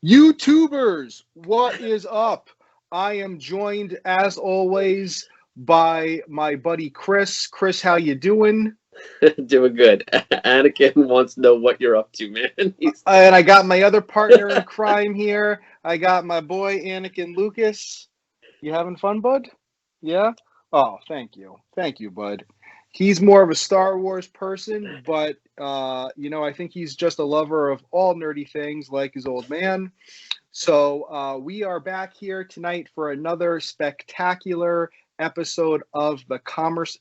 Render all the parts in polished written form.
YouTubers, what is up? I am joined, as always, by my buddy Chris. Chris, how you doing? Doing good. Anakin wants to know what you're up to, man. And I got my other partner in crime here. I got my boy Anakin Lucas. You having fun, bud? Yeah? Oh, thank you, bud. He's more of a Star Wars person, but I think he's just a lover of all nerdy things like his old man. So we are back here tonight for another spectacular episode of the Commerce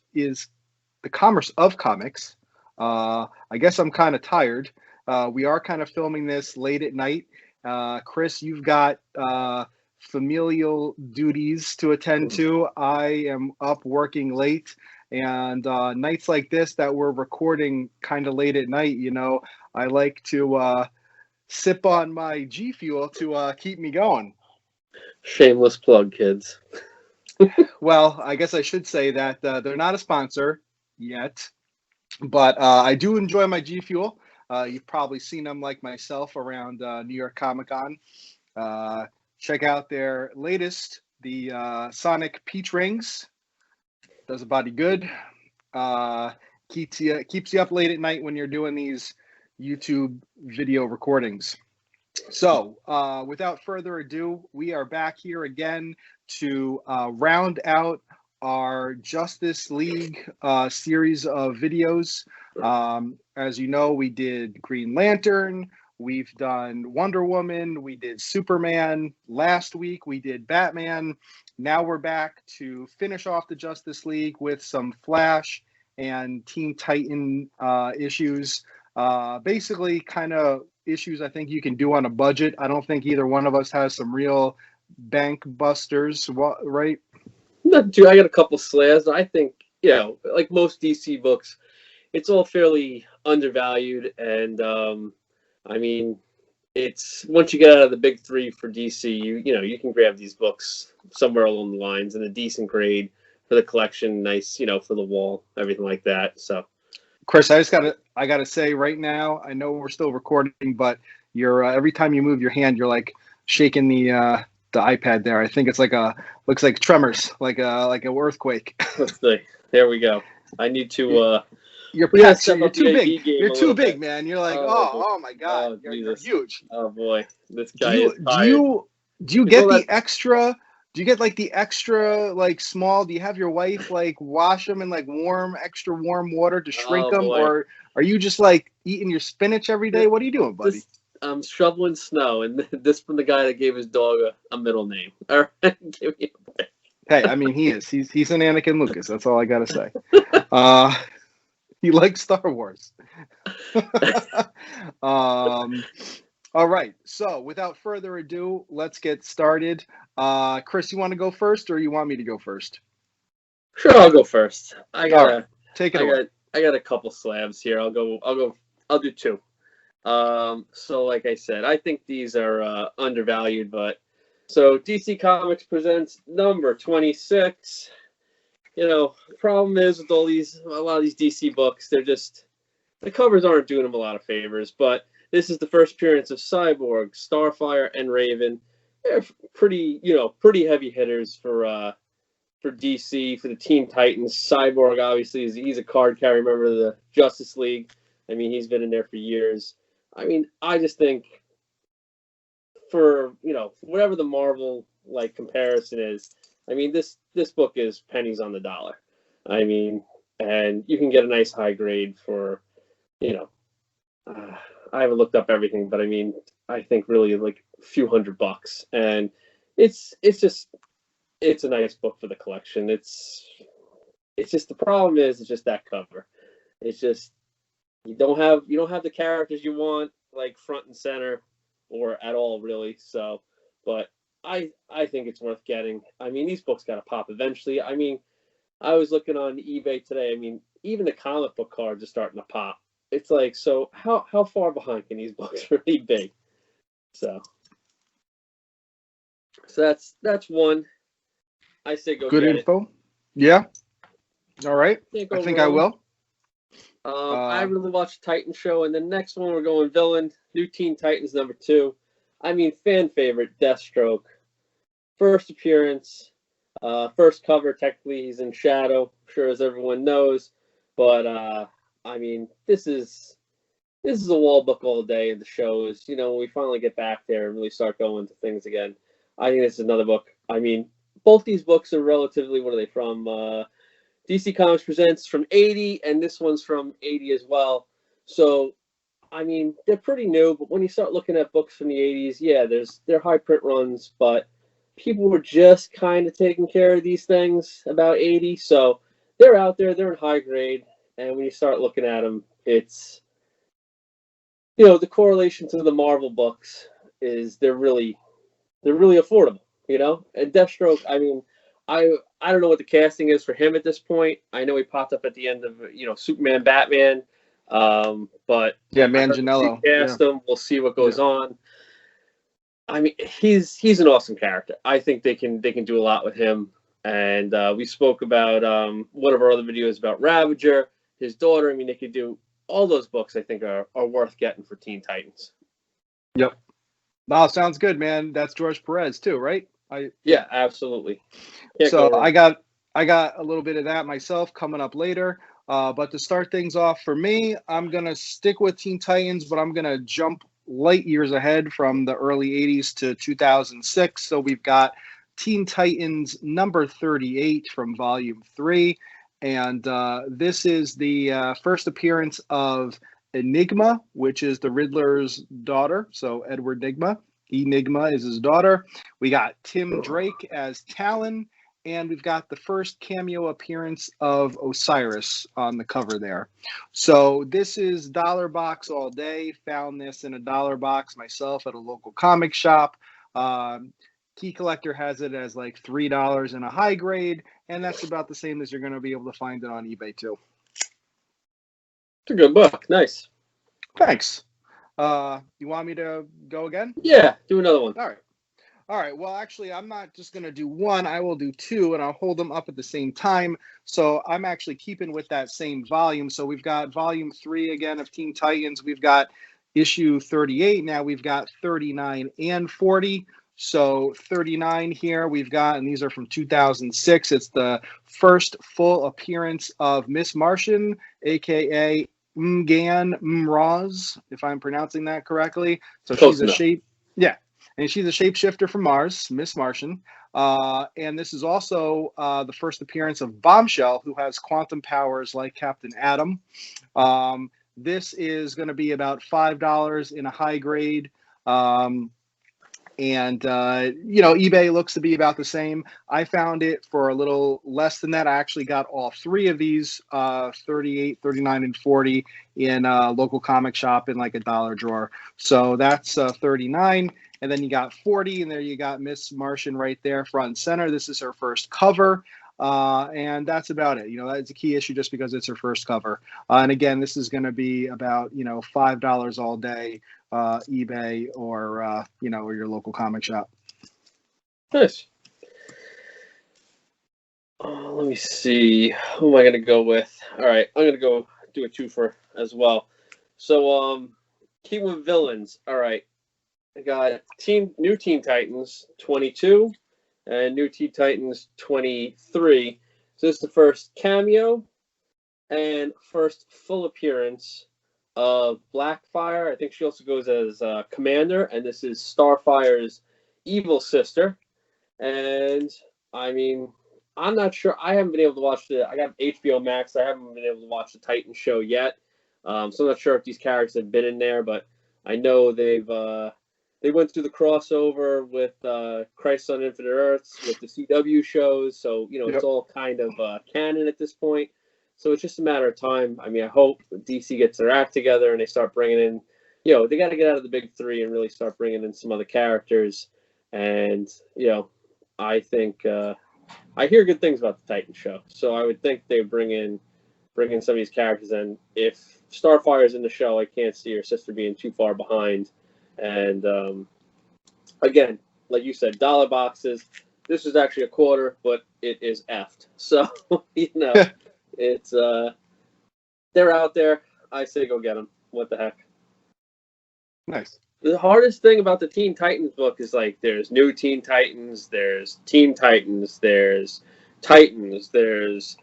of Comics. I guess I'm kind of tired. We are kind of filming this late at night. Chris, you've got familial duties to attend to. I am up working late, and nights like this that we're recording kind of late at night, I like to sip on my G Fuel to keep me going. Shameless plug, kids. Well, I guess I should say that they're not a sponsor yet, but I do enjoy my G Fuel. You've probably seen them like myself around New York Comic Con. Check out their latest, the Sonic Peach Rings. Does a body good. Keeps you up late at night when you're doing these YouTube video recordings. So, without further ado, we are back here again to round out our Justice League series of videos. As you know, we did Green Lantern, we've done Wonder Woman, we did Superman. Last week we did Batman. Now we're back to finish off the Justice League with some Flash and Teen Titan issues. Basically, kind of issues I think you can do on a budget. I don't think either one of us has some real bank busters, right? Not too. I got a couple slabs. I think, like most DC books, it's all fairly undervalued, and I mean, it's once you get out of the big three for DC, you can grab these books somewhere along the lines in a decent grade for the collection, nice, for the wall, everything like that. So, Chris, I gotta say right now, I know we're still recording, but you're every time you move your hand, you're like shaking the iPad there. I think it's looks like tremors, like an earthquake. Let's see. There we go. I need to. You're too big. You're too big, man. You're like, oh my God, you're huge. Oh boy, this guy is tired. Do you get the extra? Do you get like the extra like small? Do you have your wife like wash them in like extra warm water to shrink them, or are you just like eating your spinach every day? What are you doing, buddy? I'm shoveling snow, and this from the guy that gave his dog a middle name. All right, give me a break. Hey, I mean he's an Anakin Lucas. That's all I gotta say. He likes Star Wars. All right. So without further ado, let's get started. Chris, you want to go first, or you want me to go first? Sure, I'll go first. Take it away. I got a couple slabs here. I'll do two. So like I said, I think these are undervalued, but so DC Comics presents number 26. The problem is with a lot of these DC books, the covers aren't doing them a lot of favors, but this is the first appearance of Cyborg, Starfire, and Raven. They're pretty heavy hitters for DC, for the Teen Titans. Cyborg, obviously, he's a card carrier member of the Justice League. I mean, he's been in there for years. I mean, I just think for, whatever the Marvel, comparison is, I mean, this book is pennies on the dollar. I mean, and you can get a nice high grade for, I haven't looked up everything, but I mean, I think really like a few $100, and it's a nice book for the collection. It's just the problem is it's just that cover. It's just you don't have the characters you want like front and center or at all really. So, but I think it's worth getting. I mean, these books got to pop eventually. I mean, I was looking on eBay today. I mean, even the comic book cards are starting to pop. It's like, so how far behind can these books really be? So So that's one. I say go Good get it. info. Yeah. All right. Can't I go think I wrong. will. I really watched Titan show, and the next one we're going villain, New Teen Titans #2. I mean, fan favorite, Deathstroke. First appearance, first cover. Technically, he's in shadow, I'm sure as everyone knows. But I mean, this is a wall book all day in the shows. You know, when we finally get back there and really start going to things again, I think this is another book. I mean, both these books are relatively, what are they from? DC Comics Presents from 80, and this one's from 80 as well. So, I mean, they're pretty new, but when you start looking at books from the 80s, yeah, they're high print runs, but people were just kind of taking care of these things about 80, so they're out there, they're in high grade, and when you start looking at them, it's, you know, the correlation to the Marvel books is they're really affordable, you know. And Deathstroke, I mean, I don't know what the casting is for him at this point. I know he popped up at the end of Superman, Batman, but Yeah, I heard they Manganiello. Yeah. recast him. We'll see what Yeah. goes on. I mean, he's an awesome character. I think they can do a lot with him. And we spoke about one of our other videos about Ravager, his daughter. I mean, they could do all those books. I think are worth getting for Teen Titans. Yep. Wow, sounds good, man. That's George Perez too, right? Yeah, absolutely. Can't So go wrong. I got a little bit of that myself coming up later. But to start things off for me, I'm gonna stick with Teen Titans, but I'm gonna jump light years ahead from the early 80s to 2006. So we've got Teen Titans number 38 from Volume 3. And this is the first appearance of Enigma, which is the Riddler's daughter. So Edward Nigma. Enigma is his daughter. We got Tim Drake as Talon, and we've got the first cameo appearance of Osiris on the cover there. So this is dollar box all day. Found this in a dollar box myself at a local comic shop. Key Collector has it as like $3 in a high grade, and that's about the same as you're going to be able to find it on eBay too. It's a good book. Nice. Thanks. You want me to go again? Yeah, do another one. All right. All right. Well, actually, I'm not just going to do one. I will do two, and I'll hold them up at the same time. So I'm actually keeping with that same volume. So we've got volume 3 again of Teen Titans. We've got issue 38. Now we've got 39 and 40. So 39 here we've got, and these are from 2006. It's the first full appearance of Miss Martian, aka Mgan Mraz, if I'm pronouncing that correctly. So Close she's a enough. and she's a shapeshifter from Mars, Miss Martian. And this is also the first appearance of Bombshell, who has quantum powers like Captain Atom. This is going to be about $5 in a high grade. eBay looks to be about the same. I found it for a little less than that. I actually got all three of these, 38, 39, and 40 in a local comic shop in like a dollar drawer. So that's 39. And then you got 40, and there you got Miss Martian right there, front and center. This is her first cover. And that's about it. That's a key issue just because it's her first cover. And again, this is going to be about, $5 all day, eBay or, or your local comic shop. Nice. Let me see. Who am I going to go with? All right, I'm going to go do a twofer as well. So, keep with villains. All right. I got New Teen Titans 22 and New Teen Titans 23. So this is the first cameo and first full appearance of Blackfire. I think she also goes as Commander, and this is Starfire's evil sister. And I mean, I'm not sure. I haven't been able to watch I got HBO Max. I haven't been able to watch the Titan show yet. So I'm not sure if these characters have been in there, but I know they went through the crossover with Crisis on Infinite Earths with the CW shows. So, It's all kind of canon at this point. So it's just a matter of time. I mean, I hope DC gets their act together and they start bringing in, they got to get out of the big three and really start bringing in some other characters. And, I think I hear good things about the Titan show. So I would think they would bring in some of these characters. And if Starfire's in the show, I can't see her sister being too far behind. And again, like you said, dollar boxes. This is actually a quarter, but it is effed. So, it's they're out there. I say go get them. What the heck? Nice. The hardest thing about the Teen Titans book is like there's new Teen Titans, there's Teen Titans, there's Titans, there's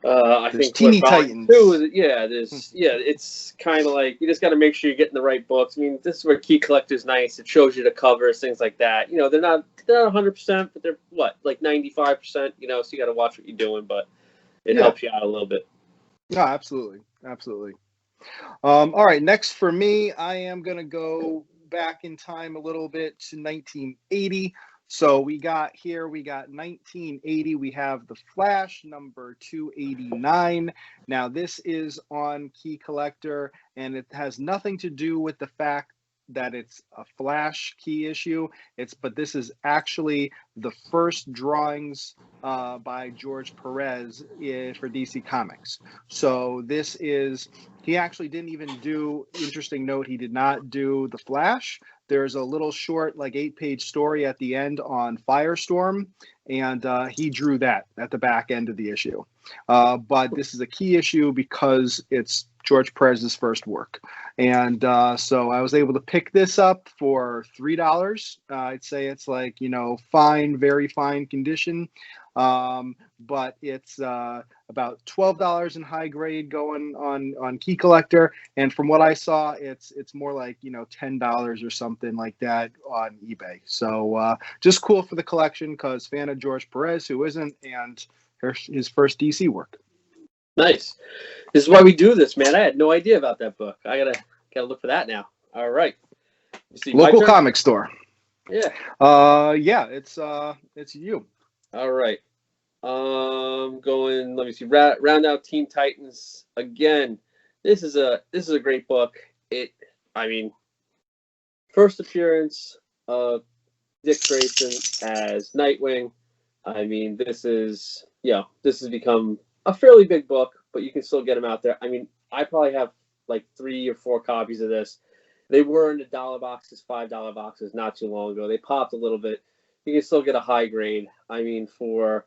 I There's think what Teeny volume Titans. 2 is. It's kind of like you just got to make sure you're getting the right books. I mean, this is where Key Collector's nice. It shows you the covers, things like that. They're not 100%, but they're like 95%. So you got to watch what you're doing, but it helps you out a little bit. No, absolutely. All right, next for me, I am going to go back in time a little bit to 1980. So we got 1980. We have The Flash, number 289. Now, this is on Key Collector, and it has nothing to do with the fact that it's a Flash key issue. But this is actually the first drawings by George Perez for DC Comics. So this is, he actually didn't even do, interesting note, he did not do the Flash. There's a little short, like 8-page story at the end on Firestorm, and he drew that at the back end of the issue. But this is a key issue because it's George Perez's first work. And so I was able to pick this up for $3. I'd say it's like, fine, very fine condition. But it's about $12 in high grade going on Key Collector. And from what I saw, it's more like, $10 or something like that on eBay. So just cool for the collection because fan of George Perez, who isn't, and his first DC work. Nice. This is why we do this, man. I had no idea about that book. I gotta look for that now. All right. Local comic store. Yeah. It's you. All right. Let me see. Round out Teen Titans again. This is a great book. First appearance of Dick Grayson as Nightwing. This has become a fairly big book, but you can still get them out there. I probably have like 3 or 4 copies of this. They were in the dollar boxes, $5 boxes not too long ago. They popped a little bit. You can still get a high grade. For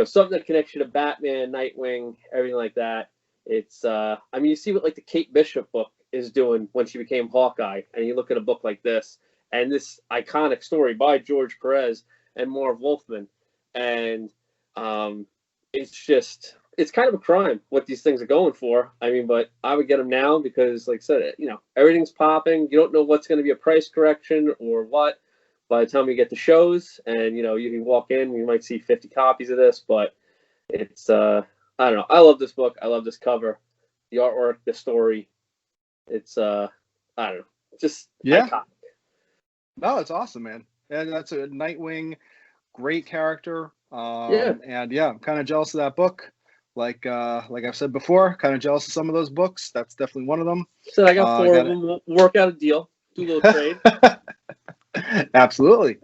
something that connects you to Batman, Nightwing, everything like that. It's you see what like the Kate Bishop book is doing when she became Hawkeye, and you look at a book like this and this iconic story by George Perez and Marv Wolfman, and it's kind of a crime what these things are going for. But I would get them now because, like I said, everything's popping. You don't know what's going to be a price correction or what. By the time you get the shows, and you can walk in, you might see 50 copies of this, but it's I don't know. I love this book. I love this cover, the artwork, the story. It's I don't know, just iconic. No, it's awesome, man. And that's a Nightwing, great character. And I'm kind of jealous of that book. Like I've said before, kind of jealous of some of those books. That's definitely one of them. So I got 4 of them. We'll work out a deal. Do a little trade. Absolutely.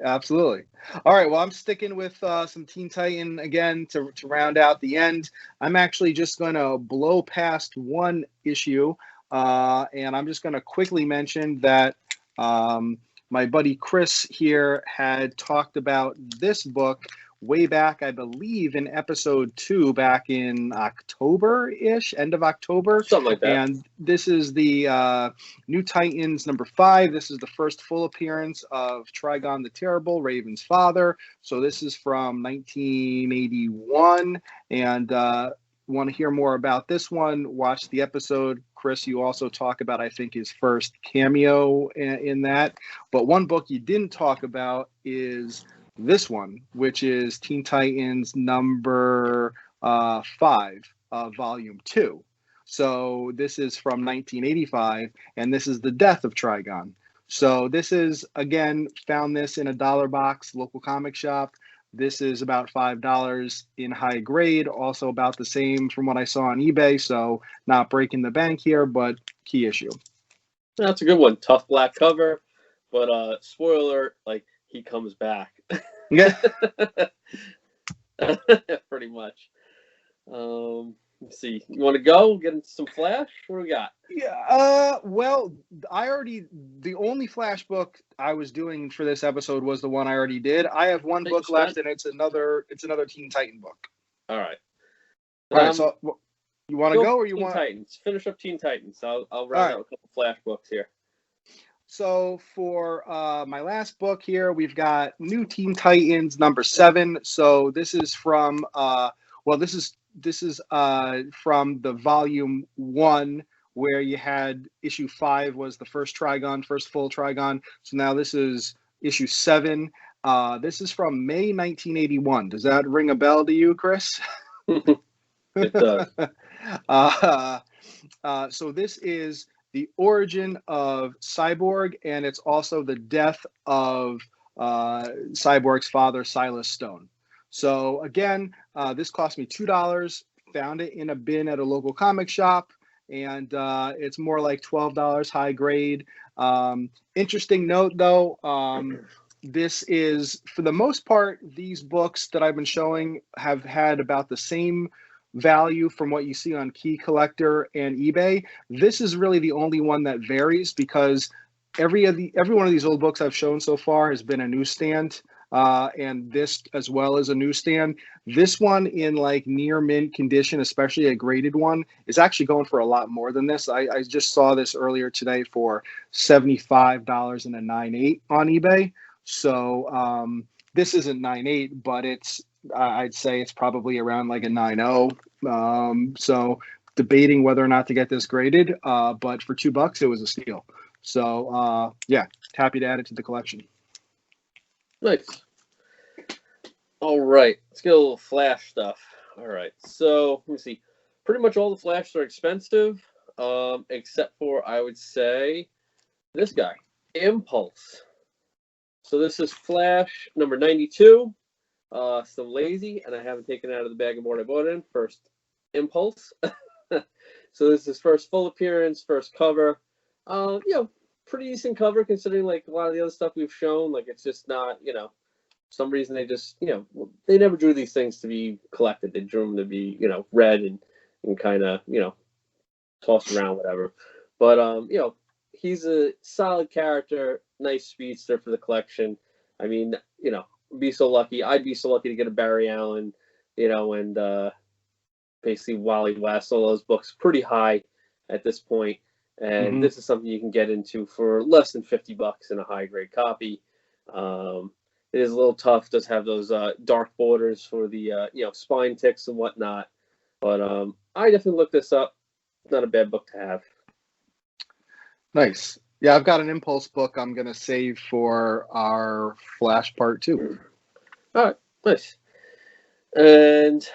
All right, well, I'm sticking with some Teen Titan again to round out the end. I'm actually just going to blow past one issue, and I'm just going to quickly mention that my buddy Chris here had talked about this book way back, I believe, in episode 2 back in October-ish, end of October. Something like that. And this is the New Titans number 5. This is the first full appearance of Trigon the Terrible, Raven's father. So this is from 1981. And want to hear more about this one, watch the episode. Chris, you also talk about, I think, his first cameo in that. But one book you didn't talk about is this one, which is Teen Titans number 5, volume 2. So this is from 1985, and this is the death of Trigon. So this is, again, found this in a dollar box, local comic shop. This is about $5 in high grade, also about the same from what I saw on eBay. So not breaking the bank here, but key issue. That's a good one. Tough black cover, but spoiler, like he comes back. Yeah. Pretty much. Let's see. You want to go get into some Flash? What do we got? Yeah. Well, the only Flash book I was doing for this episode was the one I already did. I have one book left, and it's another Teen Titan book. All right. All right. So you want to go or you want Titans? Finish up Teen Titans. I'll round out a couple Flash books here. So for my last book here, we've got New Teen Titans number 7. So this is from this is from the volume 1 where you had issue 5 was the first full Trigon. So now this is issue 7. This is from May 1981. Does that ring a bell to you, Chris? It does. So this is the origin of Cyborg, and it's also the death of Cyborg's father, Silas Stone. So again, this cost me $2. Found it in a bin at a local comic shop, and it's more like $12 high grade. Interesting note, though, this is, for the most part, these books that I've been showing have had about the same value from what you see on Key Collector and eBay. This is really the only one that varies because every one of these old books I've shown so far has been a newsstand, and this as well as a newsstand. This one in like near mint condition, especially a graded one, is actually going for a lot more than this. I just saw this earlier today for $75 and a 9.8 on eBay. So this isn't 9.8, but I'd say it's probably around like a 9.0. So debating whether or not to get this graded, but for $2 it was a steal. So yeah, happy to add it to the collection. Nice. All right, let's get a little Flash stuff. All right, so let me see. Pretty much all the Flash are expensive, except for, I would say, this guy, Impulse. So this is Flash number 92. Still lazy, and I haven't taken it out of the bag of what I bought in. First Impulse. So this is his first full appearance, first cover. Pretty decent cover considering like a lot of the other stuff we've shown. Like it's just not, for some reason they just, they never drew these things to be collected. They drew them to be, read and kind of, tossed around, whatever. But he's a solid character, nice speedster for the collection. I mean, I'd be so lucky to get a Barry Allen, and basically Wally West, all those books pretty high at this point. And this is something you can get into for less than $50 in a high grade copy. It is a little tough, does have those dark borders for the spine ticks and whatnot. But I definitely looked this up. It's not a bad book to have. Nice. Yeah, I've got an Impulse book I'm going to save for our Flash Part 2. All right, nice. And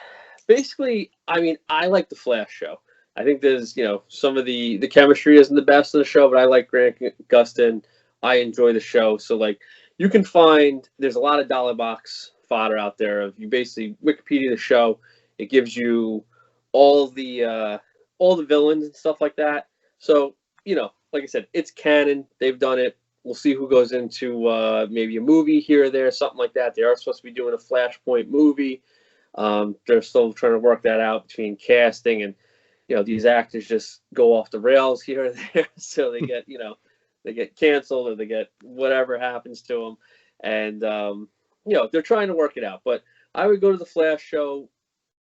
basically, I mean, I like the Flash show. I think there's, some of the chemistry isn't the best in the show, but I like Grant Gustin. I enjoy the show. So, like, you can find, there's a lot of dollar box fodder out there of you basically Wikipedia the show. It gives you all the villains and stuff like that. So, like I said, it's canon. They've done it. We'll see who goes into maybe a movie here or there, something like that. They are supposed to be doing a Flashpoint movie. They're still trying to work that out between casting and, these actors just go off the rails here and there. So they get, they get canceled or they get whatever happens to them. And, they're trying to work it out. But I would go to the Flash show.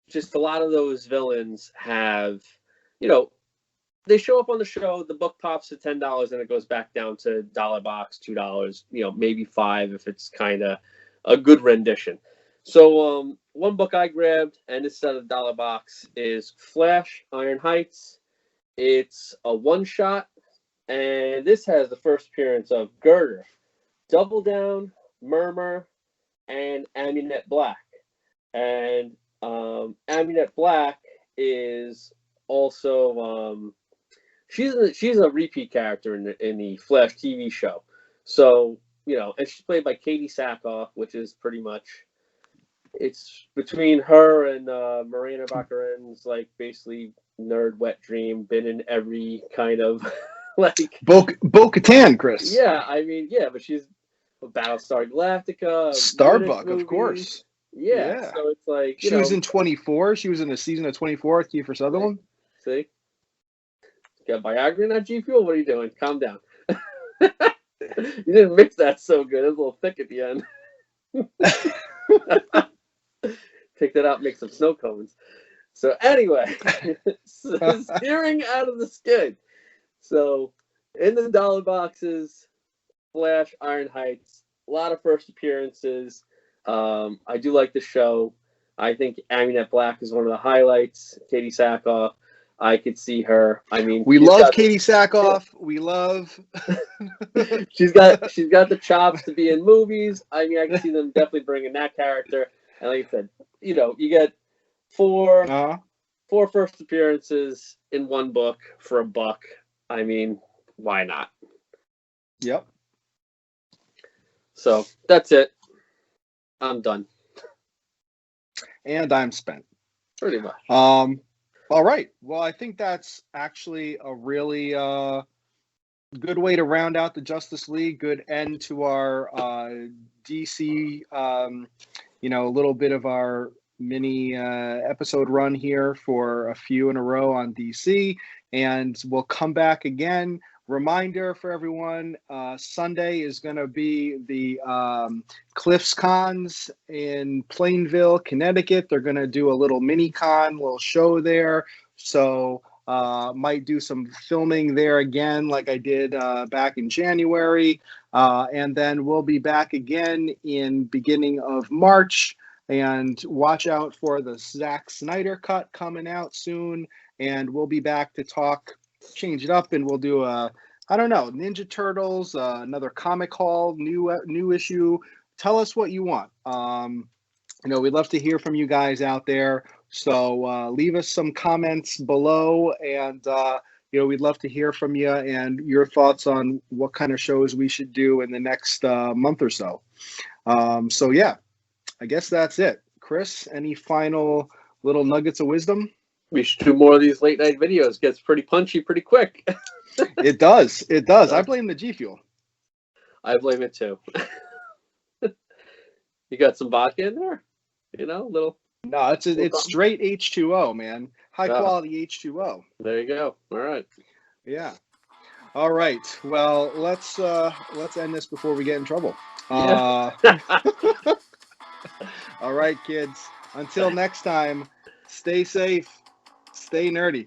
Just a lot of those villains have, they show up on the show, the book pops to $10 and it goes back down to dollar box, $2, maybe $5 if it's kind of a good rendition. So one book I grabbed, and this is out of the dollar box, is Flash Iron Heights. It's a one-shot, and this has the first appearance of Girder, Double Down, Murmur, and Amunet Black. And Amunet Black is also she's a repeat character in the Flash TV show. So and she's played by Katie Sackhoff, which is pretty much, it's between her and Marina Baccarin's like basically nerd wet dream, been in every kind of like Bo-Katan, Chris. Yeah, I mean, yeah, but she's Battlestar Galactica, Starbuck, of course. Yeah, Yeah. so it's like, She was in 24. She was in a season of 24 with Kiefer Sutherland. see? Got Viagra in that G Fuel? What are you doing? Calm down. You didn't mix that so good. It was a little thick at the end. Take that out, make some snow cones. So anyway, steering out of the skid. So in the dollar boxes, Flash, Iron Heights, a lot of first appearances. I do like the show. I think Aminette Black is one of the highlights. Katie Sackhoff, I could see her. I mean, We love Katie Sackhoff. We love. she's got the chops to be in movies. I mean, I can see them definitely bringing that character. And like I said, you get four first appearances in one book for $1. I mean, why not? Yep. So that's it. I'm done. And I'm spent. Pretty much. All right. Well, I think that's actually a really good way to round out the Justice League. Good end to our DC, a little bit of our mini episode run here for a few in a row on DC. And we'll come back again. Reminder for everyone, Sunday is going to be the Cliffs Cons in Plainville, Connecticut. They're going to do a little mini con, little show there. So might do some filming there again like I did back in January. And then we'll be back again in beginning of March. And watch out for the Zack Snyder cut coming out soon. And we'll be back to change it up, and we'll do Ninja Turtles, another comic haul, new issue. Tell us what you want. We'd love to hear from you guys out there. So leave us some comments below, and we'd love to hear from you and your thoughts on what kind of shows we should do in the next month or so. So yeah, I guess that's it. Chris, any final little nuggets of wisdom? We should do more of these late night videos. Gets pretty punchy pretty quick. It does. I blame the G Fuel. I blame it too. You got some vodka in there? Little. No, it's straight H2O, man. High quality H2O. There you go. All right. Yeah. All right. Well, let's end this before we get in trouble. Yeah. All right, kids. Until next time, stay safe, stay nerdy.